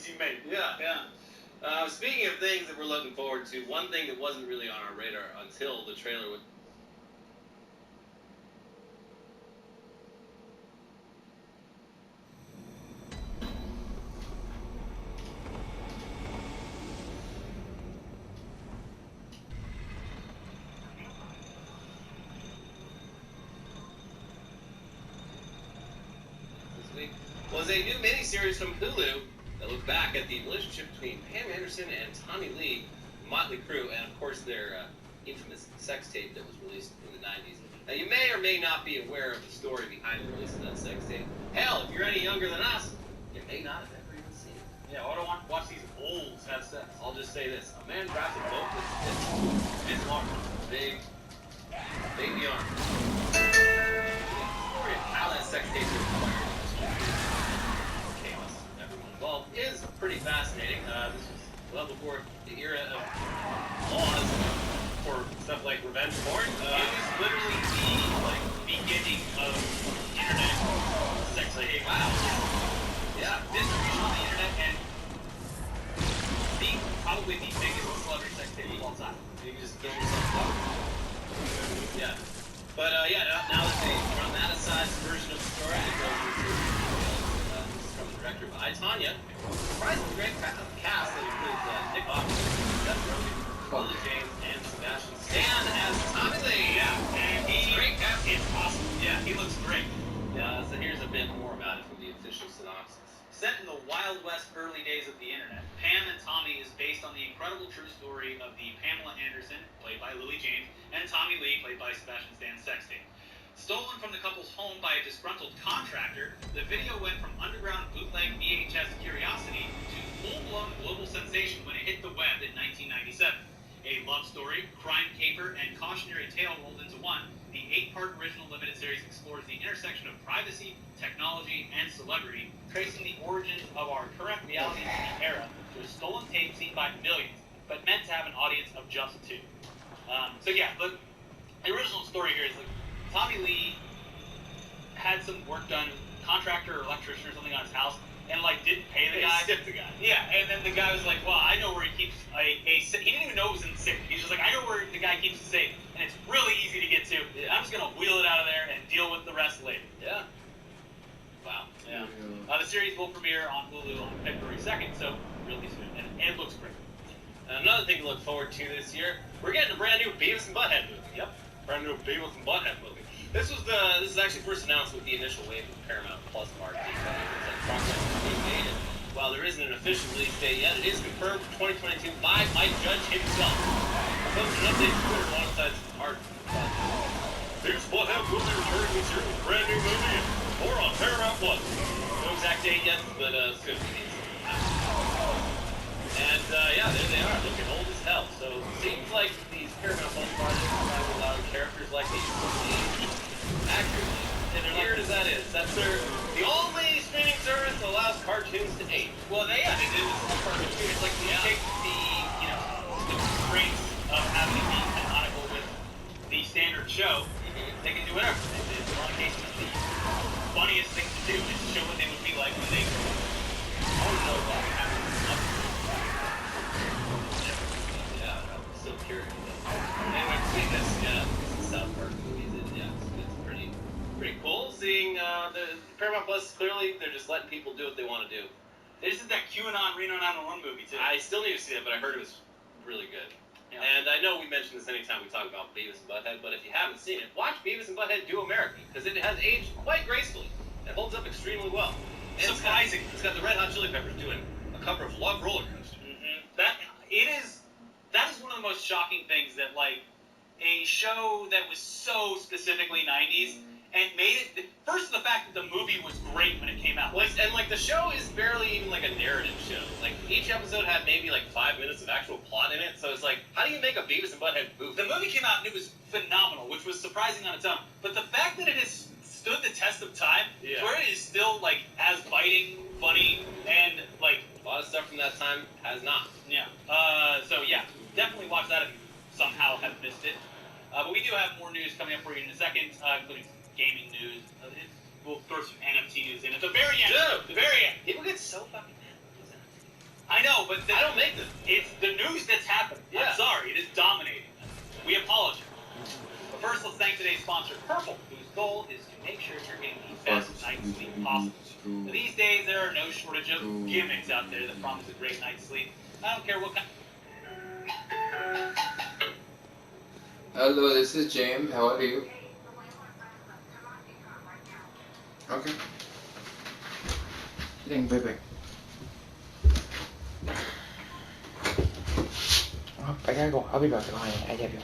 movies he made. Yeah. Speaking of things that we're looking forward to, one thing that wasn't really on our radar until the trailer was... was a new miniseries from Hulu that looked back at the relationship between Pam Anderson and Tommy Lee, Motley Crue, and of course their infamous sex tape that was released in the 90s. Now you may or may not be aware of the story behind the release of that sex tape. Hell, if you're any younger than us, you may not have ever even seen it. Yeah, I don't want to watch these olds have sex. I'll just say this: a man grabs a boat with his arm, big baby arm. The story of how that sex tape was acquired. Well, is pretty fascinating. This was well before the era of laws for stuff like revenge porn. It was literally the beginning of internet sex tape. Wow. Yeah. Distribution on the internet and probably the biggest celebrity sex tape of all time. You can just kill yourself up. Yeah. But now it's a dramatized version of the story that goes into director of I, Tonya. Surprisingly great cast that includes Nick Offer, Seth Rogen, Lily James, and Sebastian Stan as Tommy Lee. Yeah, and he's great cast. It's awesome. Yeah, he looks great. So here's a bit more about it from the official synopsis. Set in the Wild West early days of the internet, Pam and Tommy is based on the incredible true story of the Pamela Anderson, played by Lily James, and Tommy Lee, played by Sebastian Stan, sex tape. Stolen from the couple's home by a disgruntled contractor, the video went from underground bootleg VHS curiosity to full-blown global sensation when it hit the web in 1997. A love story, crime caper, and cautionary tale rolled into one, the 8-part original limited series explores the intersection of privacy, technology, and celebrity, tracing the origins of our current reality TV era to a stolen tape seen by millions, but meant to have an audience of just 2. The original story here is Tommy Lee had some work done, contractor or electrician or something on his house, and didn't pay the guy. He tipped the guy. Yeah, and then the guy was like, well, I know where he keeps he didn't even know it was in the safe. He's just like, I know where the guy keeps the safe, and it's really easy to get to. Yeah. I'm just going to wheel it out of there and deal with the rest later. Yeah. Wow. Yeah. The series will premiere on Hulu on February 2nd, so really soon, and it looks great. And another thing to look forward to this year, we're getting a brand new Beavis and Butthead movie. Yep. Brand new Beavis and Butthead movie. This is actually first announced with the initial wave of Paramount Plus marketing. Progress is being made, and while there isn't an official release date yet, it is confirmed for 2022 by Mike Judge himself. Posted an update to Twitter alongside some art. Beavis and Butthead will be returning this year with a brand new movie and more on Paramount Plus. No exact date yet, but it's good for these. And there they are, looking old as hell. So it seems like these Paramount Plus projects are allowing characters like these to age accurately. And weird as that is, that's the only streaming service that allows cartoons to age. Well, they do this cartoon. It's like you take the constraints of having it be canonical with the standard show. They can do whatever. It's one case of the funniest thing to do is to show what they would be like when they grow up. I don't know about having so curious. Anyway, seeing this South Park movies, it's pretty cool. Seeing the Paramount Plus, clearly they're just letting people do what they want to do. They just did that QAnon Reno 911 movie too. I still need to see it, but I heard it was really good. Yeah. And I know we mention this anytime we talk about Beavis and Butthead, but if you haven't seen it, watch Beavis and Butthead Do American, because it has aged quite gracefully. It holds up extremely well. And surprising. It's got the Red Hot Chili Peppers doing a cover of Love Roller Coaster. That is one of the most shocking things, that a show that was so specifically 90s and made it. First, the fact that the movie was great when it came out. The show is barely even a narrative show. Each episode had maybe 5 minutes of actual plot in it. So it's how do you make a Beavis and Butthead movie? The movie came out and it was phenomenal, which was surprising on its own. But the fact that it has stood the test of time, where it is still as biting, funny, and a lot of stuff from that time has not. Yeah. Definitely watch that if you somehow have missed it. But we do have more news coming up for you in a second, including gaming news. We'll throw some NFT news in at the very end. Dude, the very end. People get so fucking mad with those NFTs. I know, but I don't make them. It's the news that's happening. Yeah. I'm sorry, it is dominating. We apologize. But first, let's thank today's sponsor, Purple, whose goal is to make sure you're getting the best night's sleep possible. Now, these days, there are no shortage of gimmicks out there that promise a great night's sleep. I don't care what kind. Hello, this is James. How are you? Okay. Dang, baby. I gotta go. I'll be back. I love you.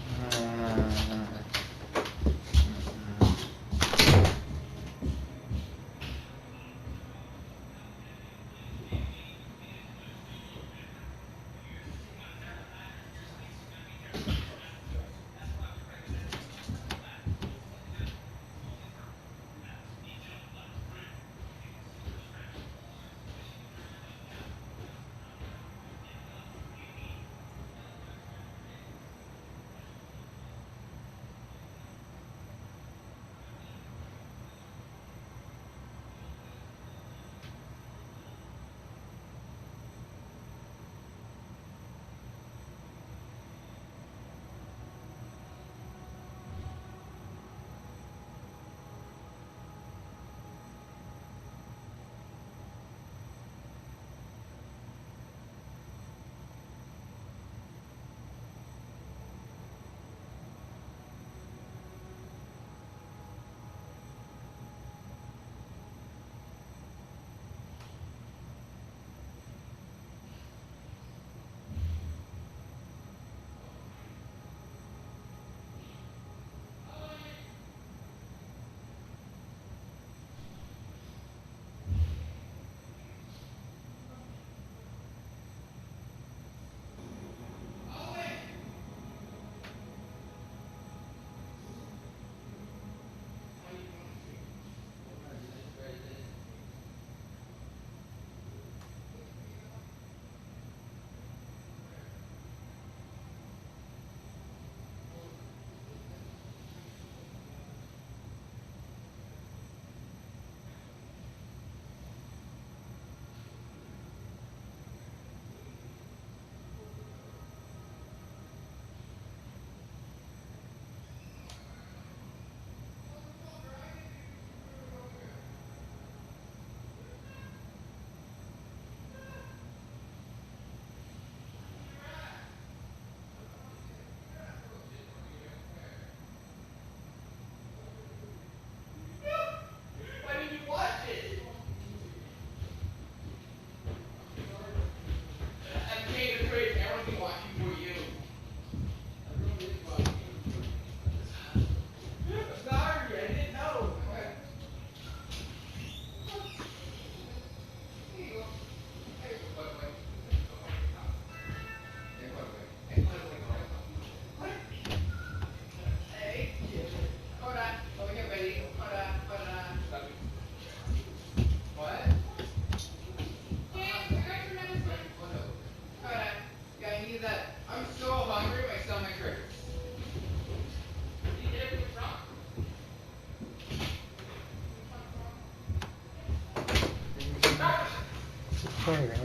Sorry, man.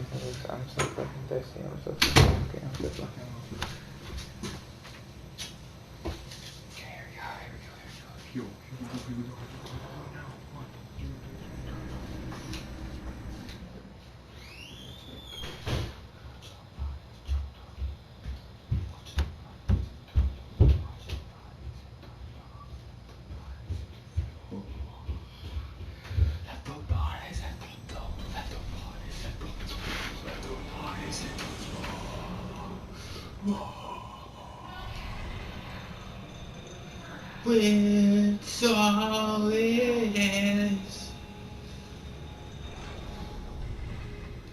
I'm so fucking thirsty. I'm so fucking okay. I'm so fucking. Okay, here we go. Here we go. It's all it is.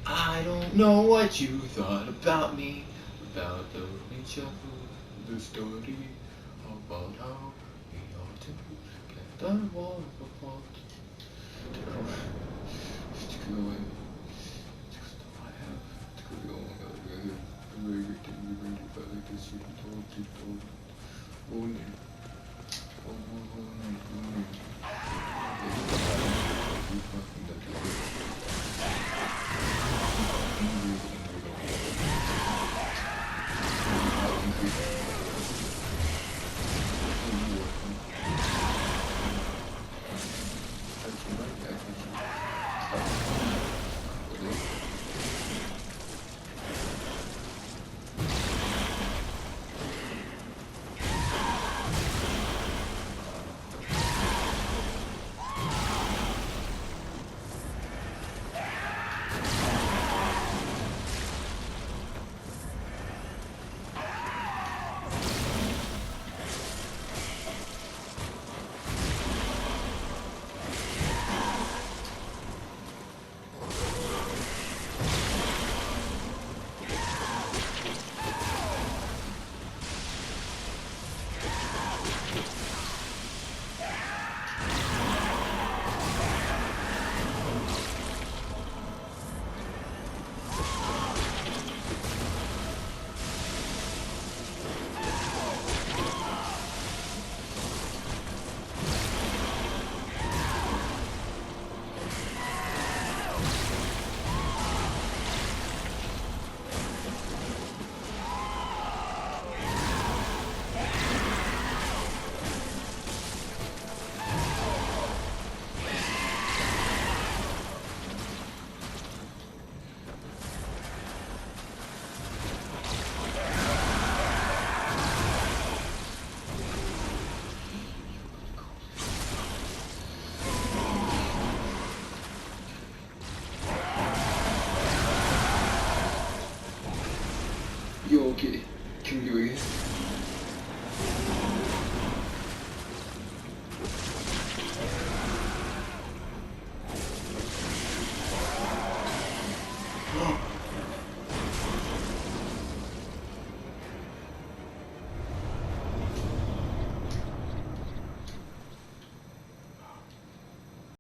I don't know what you thought about me, about the nature of the story, about how we ought to get the war apart. You okay? Can you again?